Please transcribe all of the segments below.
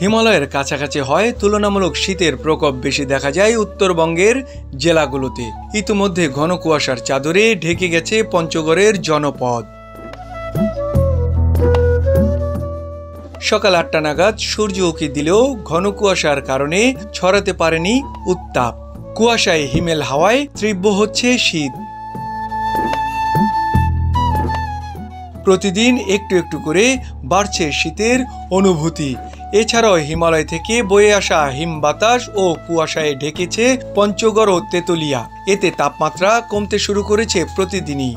হিমালয়ের কাছাকাছি হয় তুলনামূলক শীতের প্রকোপ বেশি দেখা যায় উত্তরবঙ্গের জেলাগুলোতে। ইতিমধ্যে ঘন কুয়াশার চাদরে ঢেকে গেছে পঞ্চগড়ের জনপদ। সকাল ৮টা নাগাদ সূর্য উঁকি দিলেও ঘন কুয়াশার কারণে ছড়াতে পারেনি উত্তাপ। কুয়াশায় হিমেল হাওয়ায় তীব্র হচ্ছে শীত। প্রতিদিন একটু একটু করে বাড়ছে শীতের অনুভূতি। এছাড়াও হিমালয় থেকে বয়ে আসা হিম বাতাস ও কুয়াশায় ঢেকেছে পঞ্চগড় ও তেতুলিয়া। এতে তাপমাত্রা কমতে শুরু করেছে প্রতিদিনই।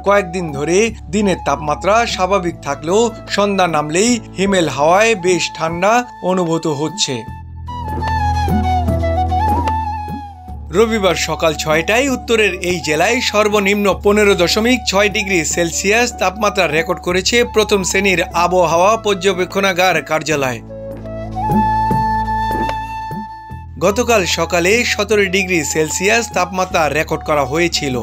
কয়েকদিন ধরে দিনের তাপমাত্রা স্বাভাবিক থাকলেও সন্ধ্যা নামলেই হিমেল হাওয়ায় বেশ ঠান্ডা অনুভূত হচ্ছে। রবিবার সকাল ৬টায় উত্তরের এই জেলায় সর্বনিম্ন ১৫.৬ ডিগ্রি সেলসিয়াস তাপমাত্রা রেকর্ড করেছে প্রথম শ্রেণীর আবহাওয়া পর্যবেক্ষণাগার কার্যালয়। গতকাল সকালে ১৭ ডিগ্রি সেলসিয়াস তাপমাত্রা রেকর্ড করা হয়েছিল।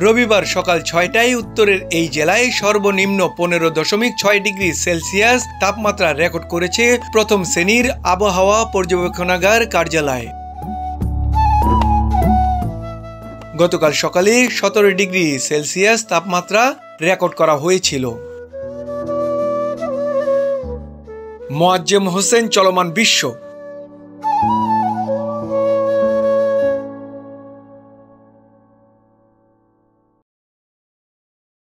রবিবার সকাল ৬টায় উত্তরের এই জেলায় সর্বনিম্ন ১৫.৬ ডিগ্রি সেলসিয়াস তাপমাত্রা রেকর্ড করেছে প্রথম শ্রেণীর আবহাওয়া পর্যবেক্ষণাগার কার্যালয়। গতকাল সকালে ১৭ ডিগ্রি সেলসিয়াস তাপমাত্রা রেকর্ড করা হয়েছিল। মোয়াজ্জেম হোসেন, চলমান বিশ্ব।